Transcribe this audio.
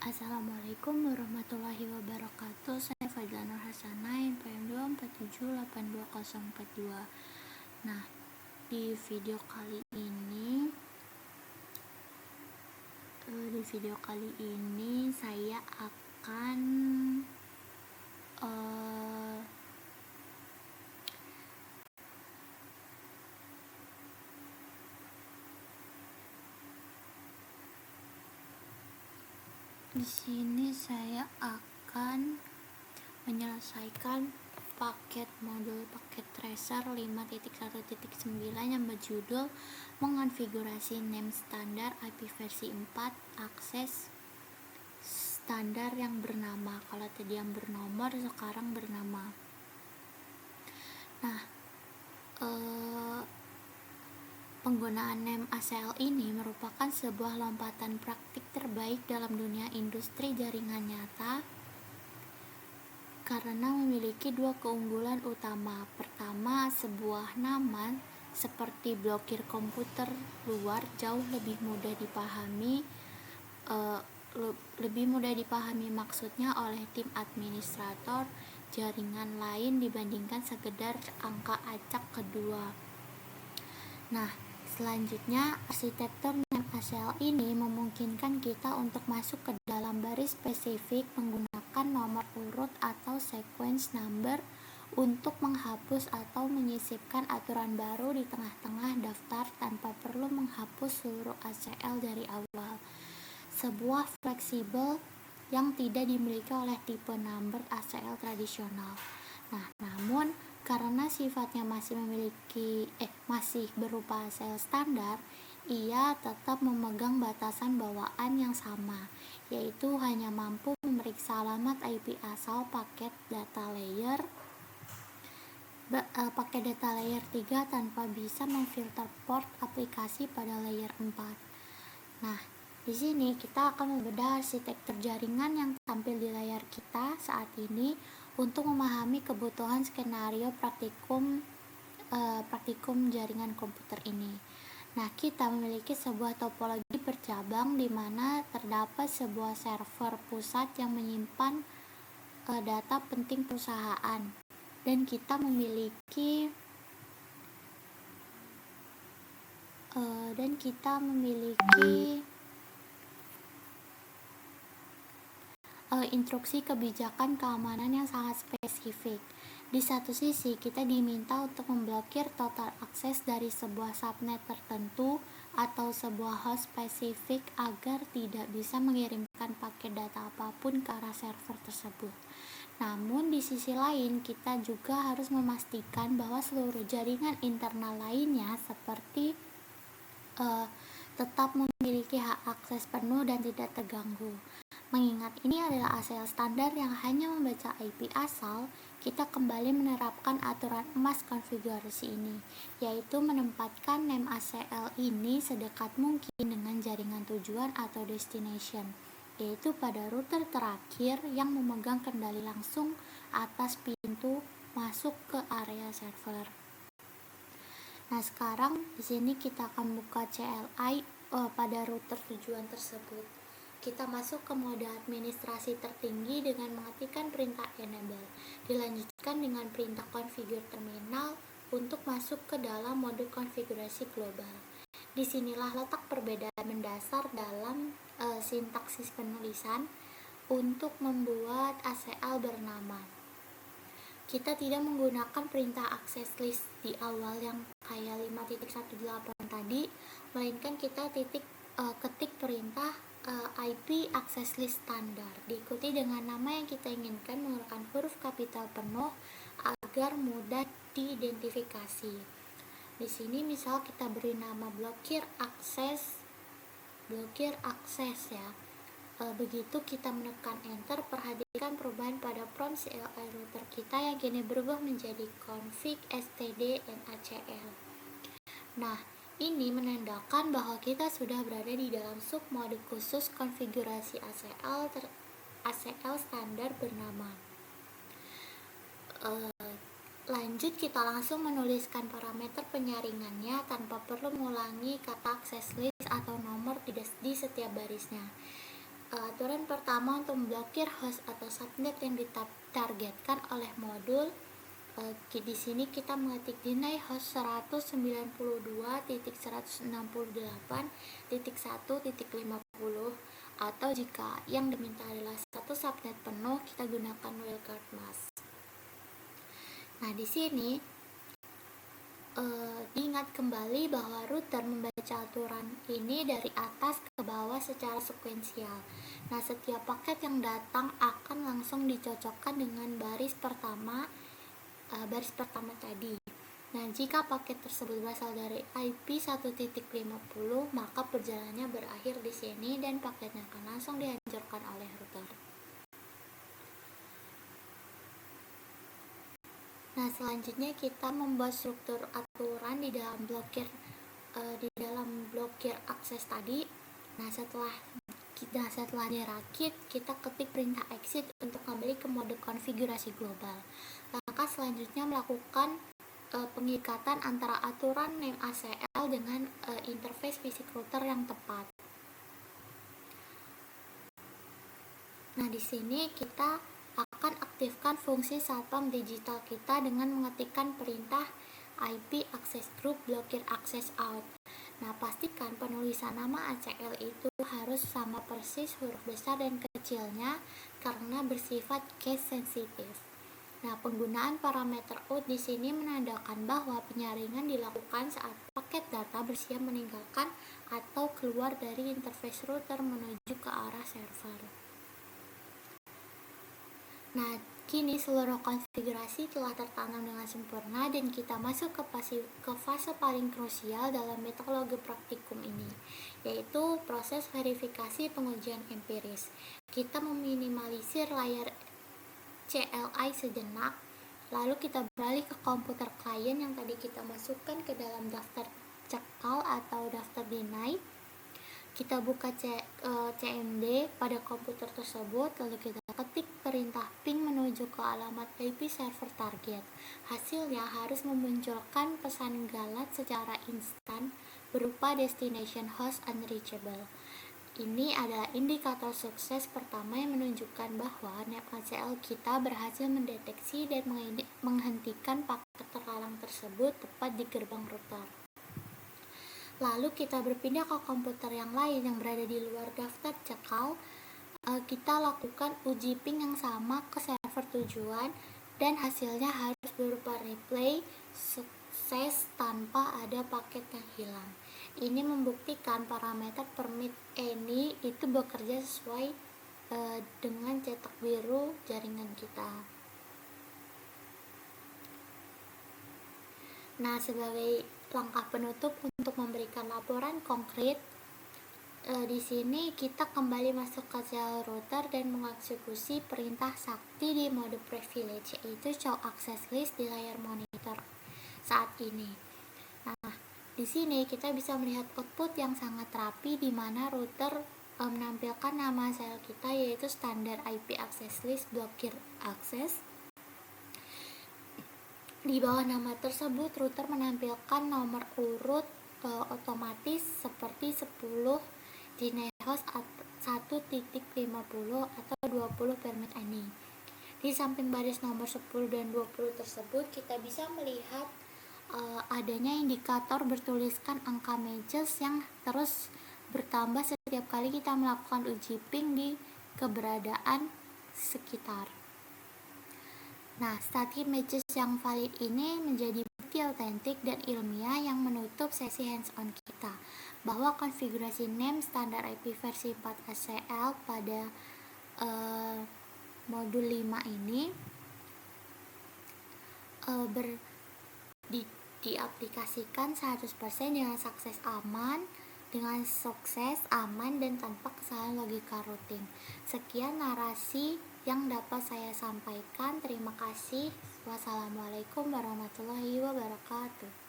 Assalamualaikum warahmatullahi wabarakatuh. Saya Fadila Nur Hasanah, NPM 247828042. Nah, di video kali ini saya akan di sini saya akan menyelesaikan paket tracer 5.1.9 yang berjudul mengonfigurasi name standar IP versi 4 akses standar yang bernama. Kalau tadi yang bernomor, sekarang bernama. Nah, penggunaan name ACL ini merupakan sebuah lompatan praktik terbaik dalam dunia industri jaringan nyata karena memiliki dua keunggulan utama. Pertama, sebuah nama seperti blokir komputer luar jauh lebih mudah dipahami maksudnya oleh tim administrator jaringan lain dibandingkan sekedar angka acak kedua. Nah, selanjutnya, arsitektur name ACL ini memungkinkan kita untuk masuk ke dalam baris spesifik menggunakan nomor urut atau sequence number untuk menghapus atau menyisipkan aturan baru di tengah-tengah daftar tanpa perlu menghapus seluruh ACL dari awal. Sebuah fleksibel yang tidak dimiliki oleh tipe number ACL tradisional. Nah, namun karena sifatnya masih berupa ACL standar, ia tetap memegang batasan bawaan yang sama, yaitu hanya mampu memeriksa alamat IP asal paket data layer 3 tanpa bisa memfilter port aplikasi pada layer 4. Nah, di sini kita akan membedah arsitektur jaringan yang tampil di layar kita saat ini untuk memahami kebutuhan skenario praktikum jaringan komputer ini. Nah, kita memiliki sebuah topologi bercabang di mana terdapat sebuah server pusat yang menyimpan data penting perusahaan, dan kita memiliki instruksi kebijakan keamanan yang sangat spesifik. Di satu sisi, kita diminta untuk memblokir total akses dari sebuah subnet tertentu atau sebuah host spesifik agar tidak bisa mengirimkan paket data apapun ke arah server tersebut. Namun, di sisi lain, kita juga harus memastikan bahwa seluruh jaringan internal lainnya seperti tetap memiliki hak akses penuh dan tidak terganggu. Mengingat ini adalah ACL standar yang hanya membaca IP asal, kita kembali menerapkan aturan emas konfigurasi ini, yaitu menempatkan name ACL ini sedekat mungkin dengan jaringan tujuan atau destination, yaitu pada router terakhir yang memegang kendali langsung atas pintu masuk ke area server. Nah, sekarang di sini kita akan buka CLI pada router tujuan tersebut. Kita masuk ke mode administrasi tertinggi dengan mengetikkan perintah enable. Dilanjutkan dengan perintah configure terminal untuk masuk ke dalam mode konfigurasi global. Disinilah letak perbedaan mendasar dalam sintaksis penulisan untuk membuat ACL bernama. Kita tidak menggunakan perintah access list di awal yang kayak 5.18 tadi, melainkan kita ketik perintah IP access list standar diikuti dengan nama yang kita inginkan menggunakan huruf kapital penuh agar mudah diidentifikasi. Di sini misal kita beri nama blokir akses ya. Begitu kita menekan enter, perhatikan perubahan pada prompt CLI router kita yang kini berubah menjadi config std nacl. Nah, ini menandakan bahwa kita sudah berada di dalam sub mode khusus konfigurasi ACL standar bernama. Lanjut, kita langsung menuliskan parameter penyaringannya tanpa perlu mengulangi kata access list atau nomor di setiap barisnya. aturan pertama untuk memblokir host atau subnet yang ditargetkan oleh modul. Di sini kita mengetik deny host 192.168.1.50 atau jika yang diminta adalah satu subnet penuh, kita gunakan wildcard mask. Nah, di sini diingat kembali bahwa router membaca aturan ini dari atas ke bawah secara sekuensial. Nah, setiap paket yang datang akan langsung dicocokkan dengan baris pertama tadi. Nah, jika paket tersebut berasal dari IP 1.50, maka perjalanannya berakhir di sini dan paketnya akan langsung dihancurkan oleh router. Nah, selanjutnya kita membuat struktur aturan di dalam blokir akses tadi. Nah, setelah dirakit, kita ketik perintah exit untuk kembali ke mode konfigurasi global. Langkah selanjutnya melakukan pengikatan antara aturan name ACL dengan interface fisik router yang tepat. Nah, di sini kita akan aktifkan fungsi satpam digital kita dengan mengetikkan perintah IP access group blokir access out. Nah, pastikan penulisan nama ACL itu harus sama persis huruf besar dan kecilnya karena bersifat case sensitive. Nah, penggunaan parameter out di sini menandakan bahwa penyaringan dilakukan saat paket data bersiap meninggalkan atau keluar dari interface router menuju ke arah server. Nah, kini seluruh konfigurasi telah tertanam dengan sempurna dan kita masuk ke fase paling krusial dalam metodologi praktikum ini, yaitu proses verifikasi pengujian empiris. Kita meminimalisir layar CLI sejenak, lalu kita beralih ke komputer klien yang tadi kita masukkan ke dalam daftar cekal atau daftar deny. Kita buka CMD pada komputer tersebut, lalu kita ketik perintah ping menuju ke alamat IP server target. Hasilnya harus memunculkan pesan galat secara instan berupa destination host unreachable. Ini adalah indikator sukses pertama yang menunjukkan bahwa NetACL kita berhasil mendeteksi dan menghentikan paket terlarang tersebut tepat di gerbang router. Lalu kita berpindah ke komputer yang lain yang berada di luar daftar cekal. Kita lakukan uji ping yang sama ke server tujuan dan hasilnya harus berupa replay sukses tanpa ada paket yang hilang. Ini membuktikan parameter permit any itu bekerja sesuai dengan cetak biru jaringan kita. Nah, sebagai langkah penutup untuk memberikan laporan konkret, di sini kita kembali masuk ke CL router dan mengeksekusi perintah sakti di mode privilege, yaitu show access list di layar monitor saat ini. Nah, di sini kita bisa melihat output yang sangat rapi di mana router menampilkan nama sel kita, yaitu standar IP access list blokir access. Di bawah nama tersebut, router menampilkan nomor urut otomatis seperti 10 deny host 1.50 atau 20 permit any. Di samping baris nomor 10 dan 20 tersebut, kita bisa melihat adanya indikator bertuliskan angka matches yang terus bertambah setiap kali kita melakukan uji ping di keberadaan sekitar. Nah, static matches yang valid ini menjadi bukti autentik dan ilmiah yang menutup sesi hands-on kita bahwa konfigurasi name standar IP versi 4 ACL pada modul 5 ini diaplikasikan 100% dengan sukses, aman, dan tanpa kesalahan logika routing. Sekian narasi yang dapat saya sampaikan. Terima kasih. Wassalamualaikum warahmatullahi wabarakatuh.